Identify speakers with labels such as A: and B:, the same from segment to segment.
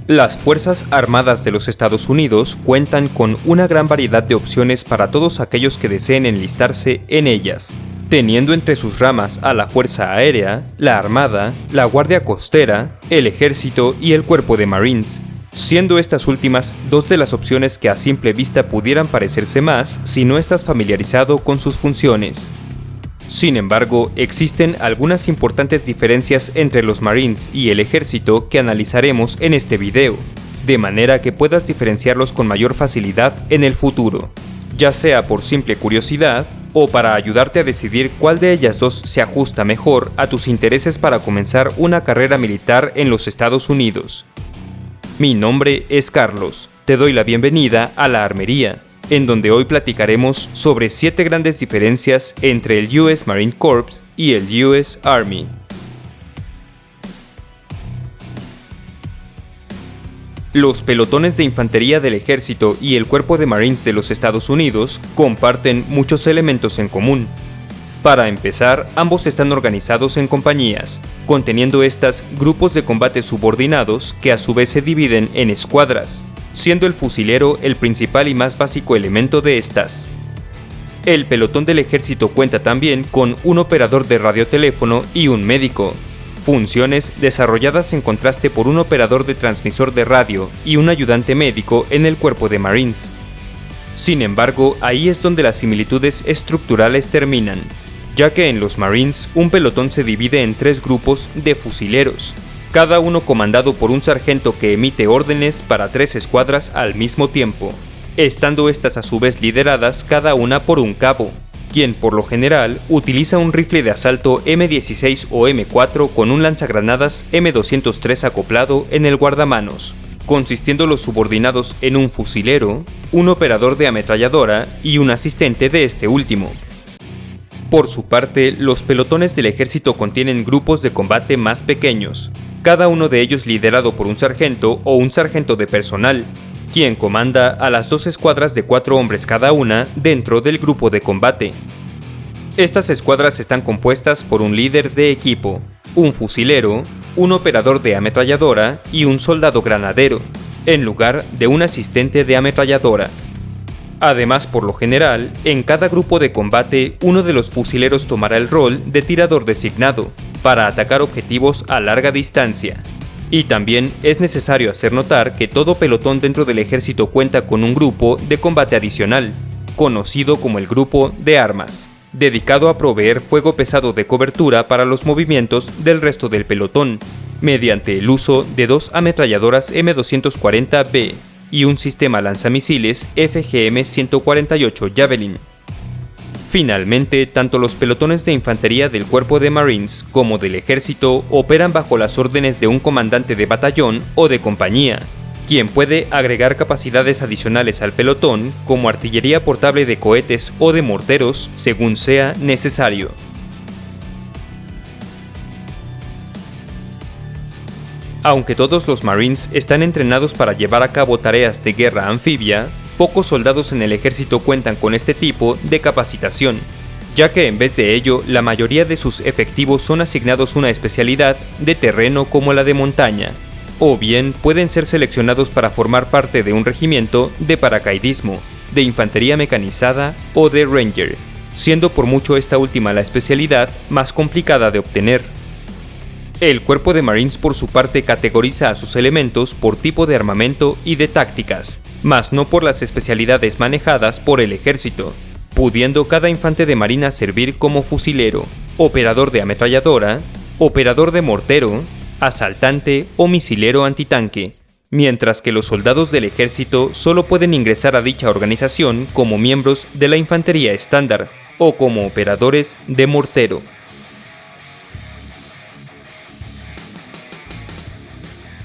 A: Las Fuerzas Armadas de los Estados Unidos cuentan con una gran variedad de opciones para todos aquellos que deseen enlistarse en ellas, teniendo entre sus ramas a la Fuerza Aérea, la Armada, la Guardia Costera, el Ejército y el Cuerpo de Marines, siendo estas últimas dos de las opciones que a simple vista pudieran parecerse más si no estás familiarizado con sus funciones. Sin embargo, existen algunas importantes diferencias entre los Marines y el Ejército que analizaremos en este video, de manera que puedas diferenciarlos con mayor facilidad en el futuro, ya sea por simple curiosidad o para ayudarte a decidir cuál de ellas dos se ajusta mejor a tus intereses para comenzar una carrera militar en los Estados Unidos. Mi nombre es Carlos, te doy la bienvenida a La Armería, en donde hoy platicaremos sobre 7 grandes diferencias entre el US Marine Corps y el US Army. Los pelotones de infantería del Ejército y el Cuerpo de Marines de los Estados Unidos comparten muchos elementos en común. Para empezar, ambos están organizados en compañías, conteniendo estas grupos de combate subordinados que a su vez se dividen en escuadras, siendo el fusilero el principal y más básico elemento de estas. El pelotón del Ejército cuenta también con un operador de radioteléfono y un médico, funciones desarrolladas en contraste por un operador de transmisor de radio y un ayudante médico en el Cuerpo de Marines. Sin embargo, ahí es donde las similitudes estructurales terminan, ya que en los Marines un pelotón se divide en 3 grupos de fusileros, cada uno comandado por un sargento que emite órdenes para 3 escuadras al mismo tiempo, estando estas a su vez lideradas cada una por un cabo, quien por lo general utiliza un rifle de asalto M16 o M4 con un lanzagranadas M203 acoplado en el guardamanos, consistiendo los subordinados en un fusilero, un operador de ametralladora y un asistente de este último. Por su parte, los pelotones del Ejército contienen grupos de combate más pequeños, cada uno de ellos liderado por un sargento o un sargento de personal, quien comanda a las 2 escuadras de 4 hombres cada una dentro del grupo de combate. Estas escuadras están compuestas por un líder de equipo, un fusilero, un operador de ametralladora y un soldado granadero, en lugar de un asistente de ametralladora. Además, por lo general, en cada grupo de combate, uno de los fusileros tomará el rol de tirador designado, para atacar objetivos a larga distancia. Y también es necesario hacer notar que todo pelotón dentro del Ejército cuenta con un grupo de combate adicional, conocido como el grupo de armas, dedicado a proveer fuego pesado de cobertura para los movimientos del resto del pelotón, mediante el uso de 2 ametralladoras M240B y un sistema lanzamisiles FGM-148 Javelin. Finalmente, tanto los pelotones de infantería del Cuerpo de Marines como del Ejército operan bajo las órdenes de un comandante de batallón o de compañía, quien puede agregar capacidades adicionales al pelotón como artillería portable de cohetes o de morteros según sea necesario. Aunque todos los Marines están entrenados para llevar a cabo tareas de guerra anfibia, pocos soldados en el Ejército cuentan con este tipo de capacitación, ya que en vez de ello, la mayoría de sus efectivos son asignados una especialidad de terreno como la de montaña, o bien pueden ser seleccionados para formar parte de un regimiento de paracaidismo, de infantería mecanizada o de Ranger, siendo por mucho esta última la especialidad más complicada de obtener. El Cuerpo de Marines por su parte categoriza a sus elementos por tipo de armamento y de tácticas, mas no por las especialidades manejadas por el Ejército, pudiendo cada infante de marina servir como fusilero, operador de ametralladora, operador de mortero, asaltante o misilero antitanque, mientras que los soldados del Ejército solo pueden ingresar a dicha organización como miembros de la infantería estándar o como operadores de mortero.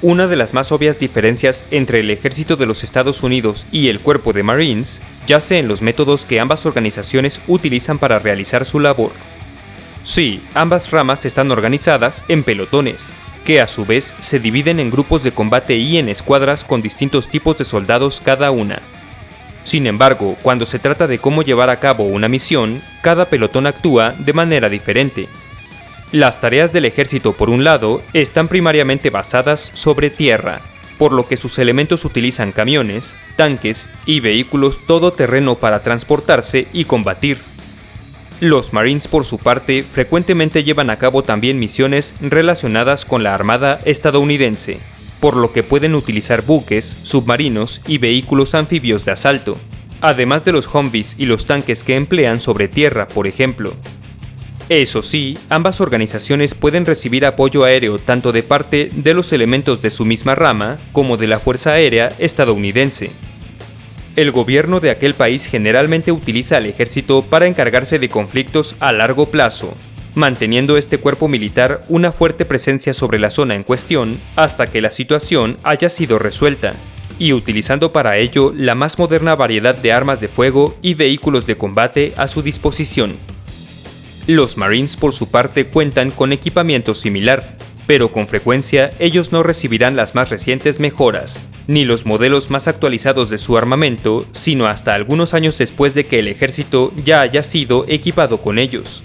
A: Una de las más obvias diferencias entre el Ejército de los Estados Unidos y el Cuerpo de Marines yace en los métodos que ambas organizaciones utilizan para realizar su labor. Sí, ambas ramas están organizadas en pelotones, que a su vez se dividen en grupos de combate y en escuadras con distintos tipos de soldados cada una. Sin embargo, cuando se trata de cómo llevar a cabo una misión, cada pelotón actúa de manera diferente. Las tareas del Ejército, por un lado, están primariamente basadas sobre tierra, por lo que sus elementos utilizan camiones, tanques y vehículos todoterreno para transportarse y combatir. Los Marines, por su parte, frecuentemente llevan a cabo también misiones relacionadas con la Armada estadounidense, por lo que pueden utilizar buques, submarinos y vehículos anfibios de asalto, además de los Humvees y los tanques que emplean sobre tierra, por ejemplo. Eso sí, ambas organizaciones pueden recibir apoyo aéreo tanto de parte de los elementos de su misma rama como de la Fuerza Aérea estadounidense. El gobierno de aquel país generalmente utiliza al ejército para encargarse de conflictos a largo plazo, manteniendo este cuerpo militar una fuerte presencia sobre la zona en cuestión hasta que la situación haya sido resuelta, y utilizando para ello la más moderna variedad de armas de fuego y vehículos de combate a su disposición. Los Marines, por su parte, cuentan con equipamiento similar, pero con frecuencia ellos no recibirán las más recientes mejoras, ni los modelos más actualizados de su armamento, sino hasta algunos años después de que el ejército ya haya sido equipado con ellos.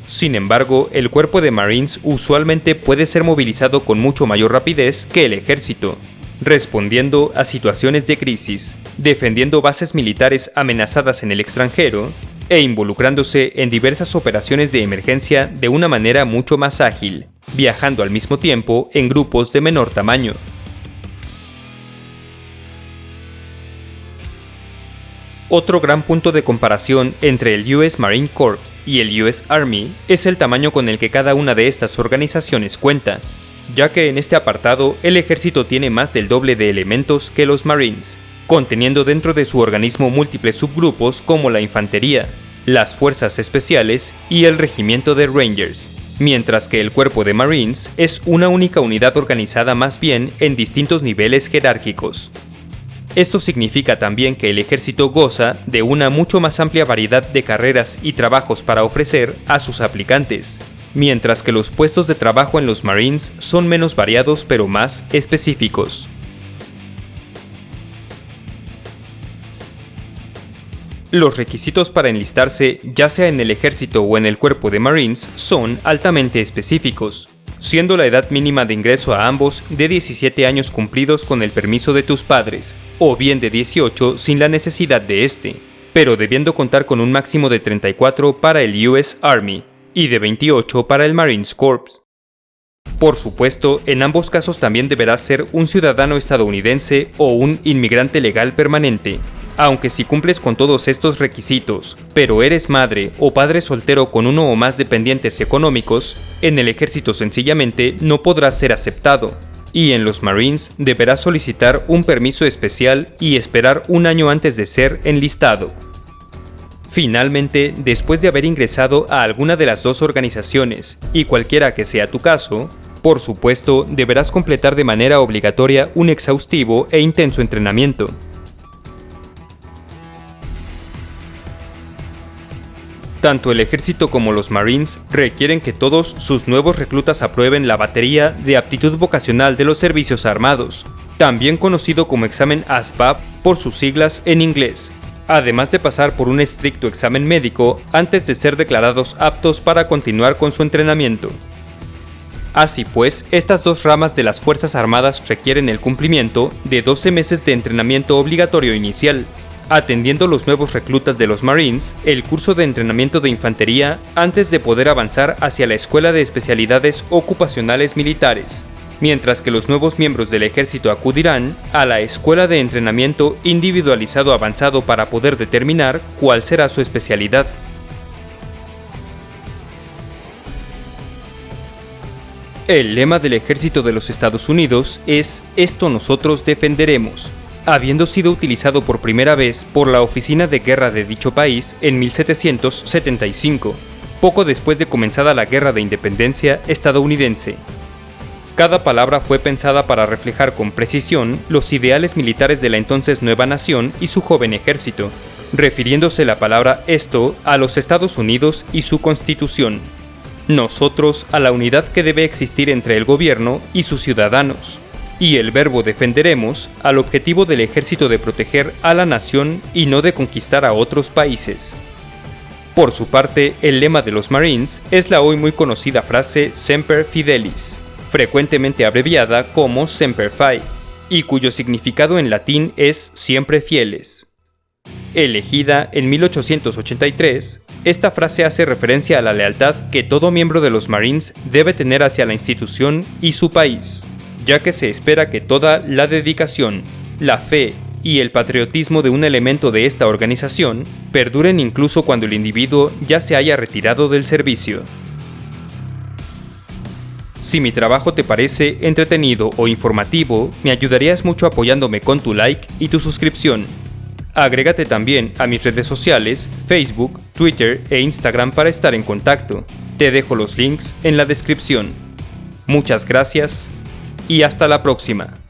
A: Sin embargo, el cuerpo de Marines usualmente puede ser movilizado con mucho mayor rapidez que el ejército, respondiendo a situaciones de crisis, defendiendo bases militares amenazadas en el extranjero, e involucrándose en diversas operaciones de emergencia de una manera mucho más ágil, viajando al mismo tiempo en grupos de menor tamaño. Otro gran punto de comparación entre el US Marine Corps y el US Army es el tamaño con el que cada una de estas organizaciones cuenta, ya que en este apartado el ejército tiene más del doble de elementos que los Marines, conteniendo dentro de su organismo múltiples subgrupos como la infantería, las fuerzas especiales y el regimiento de Rangers, mientras que el cuerpo de Marines es una única unidad organizada más bien en distintos niveles jerárquicos. Esto significa también que el ejército goza de una mucho más amplia variedad de carreras y trabajos para ofrecer a sus aplicantes, mientras que los puestos de trabajo en los Marines son menos variados pero más específicos. Los requisitos para enlistarse, ya sea en el ejército o en el cuerpo de Marines, son altamente específicos, siendo la edad mínima de ingreso a ambos de 17 años cumplidos con el permiso de tus padres, o bien de 18 sin la necesidad de este, pero debiendo contar con un máximo de 34 para el US Army y de 28 para el Marines Corps. Por supuesto, en ambos casos también deberás ser un ciudadano estadounidense o un inmigrante legal permanente, aunque si cumples con todos estos requisitos, pero eres madre o padre soltero con uno o más dependientes económicos, en el ejército sencillamente no podrás ser aceptado, y en los Marines deberás solicitar un permiso especial y esperar un año antes de ser enlistado. Finalmente, después de haber ingresado a alguna de las dos organizaciones, y cualquiera que sea tu caso, por supuesto, deberás completar de manera obligatoria un exhaustivo e intenso entrenamiento. Tanto el ejército como los Marines requieren que todos sus nuevos reclutas aprueben la batería de aptitud vocacional de los servicios armados, también conocido como examen ASVAB por sus siglas en inglés, además de pasar por un estricto examen médico antes de ser declarados aptos para continuar con su entrenamiento. Así pues, estas dos ramas de las Fuerzas Armadas requieren el cumplimiento de 12 meses de entrenamiento obligatorio inicial, atendiendo los nuevos reclutas de los Marines el curso de entrenamiento de infantería antes de poder avanzar hacia la Escuela de Especialidades Ocupacionales Militares, mientras que los nuevos miembros del ejército acudirán a la Escuela de Entrenamiento Individualizado Avanzado para poder determinar cuál será su especialidad. El lema del ejército de los Estados Unidos es «Esto nosotros defenderemos», habiendo sido utilizado por primera vez por la Oficina de Guerra de dicho país en 1775, poco después de comenzada la Guerra de Independencia estadounidense. Cada palabra fue pensada para reflejar con precisión los ideales militares de la entonces nueva nación y su joven ejército, refiriéndose la palabra «esto» a los Estados Unidos y su Constitución, nosotros a la unidad que debe existir entre el gobierno y sus ciudadanos, y el verbo defenderemos al objetivo del ejército de proteger a la nación y no de conquistar a otros países. Por su parte, el lema de los Marines es la hoy muy conocida frase Semper Fidelis, frecuentemente abreviada como Semper Fi, y cuyo significado en latín es siempre fieles. Elegida en 1883, esta frase hace referencia a la lealtad que todo miembro de los Marines debe tener hacia la institución y su país, ya que se espera que toda la dedicación, la fe y el patriotismo de un elemento de esta organización perduren incluso cuando el individuo ya se haya retirado del servicio. Si mi trabajo te parece entretenido o informativo, me ayudarías mucho apoyándome con tu like y tu suscripción. Agrégate también a mis redes sociales, Facebook, Twitter e Instagram para estar en contacto. Te dejo los links en la descripción. Muchas gracias y hasta la próxima.